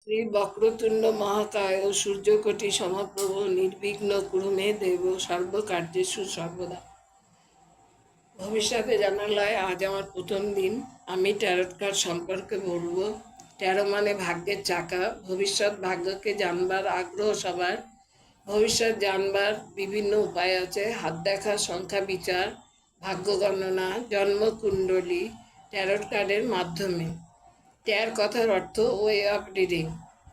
শ্রী বক্রতুণ্ড মহাকায় ও সূর্যকোটি সমপ্রভ নির্বিঘ্ন কুরু মে দেব সর্বকার্যেষু সর্বদা। ভবিষ্যতে জানালায় আজ আমার প্রথম দিন। আমি ট্যারট কার্ড সম্পর্কে বলবো। ট্যারো মানে ভাগ্যের চাকা। ভবিষ্যৎ ভাগ্যকে জানবার আগ্রহ সবার। ভবিষ্যৎ জানবার বিভিন্ন উপায় আছে। হাত দেখা, সংখ্যা বিচার, ভাগ্য গণনা, জন্মকুণ্ডলী ট্যারট কার্ডের মাধ্যমে। ট্যার কথার অর্থ ওয়ে অফ রিডিং।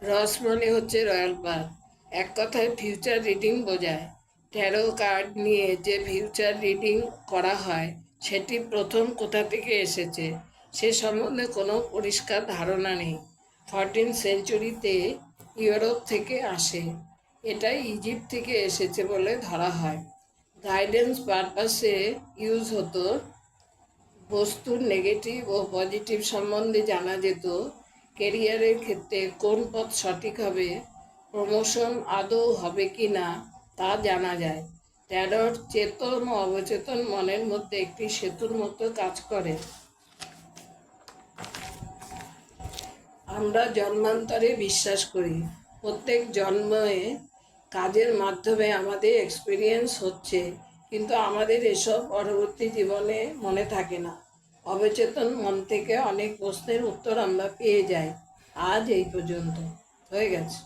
রস মানে হচ্ছে রয়্যাল বার্থ। এক কথায় ফিউচার রিডিং বোঝায়। ট্যারো কার্ড নিয়ে যে ফিউচার রিডিং করা হয় সেটি প্রথম কোথা থেকে এসেছে সে সম্বন্ধে কোনো পরিষ্কার ধারণা নেই। 14th সেঞ্চুরিতে ইউরোপ থেকে আসে। এটা ইজিপ্ট থেকে এসেছে বলে ধরা হয়। গাইডেন্স পারপাসে ইউজ হতো। বস্তুর নেগেটিভ ও পজিটিভ সম্বন্ধে জানা যেত। কেরিয়ারের ক্ষেত্রে কোন পথ সঠিক হবে, প্রমোশন আদৌ হবে কি না তা জানা যায়। ট্যারট চেতন ও অবচেতন মনের মধ্যে একটি সেতুর মতো কাজ করে। আমরা জন্মান্তরে বিশ্বাস করি। প্রত্যেক জন্মে কাজের মাধ্যমে আমাদের এক্সপিরিয়েন্স হচ্ছে, কিন্তু আমাদের এসব পরবর্তী জীবনে মনে থাকে না। অবচেতন মন থেকে অনেক প্রশ্নের উত্তর আমরা পেয়ে যাই। আজ এই পর্যন্ত হয়ে গেছে।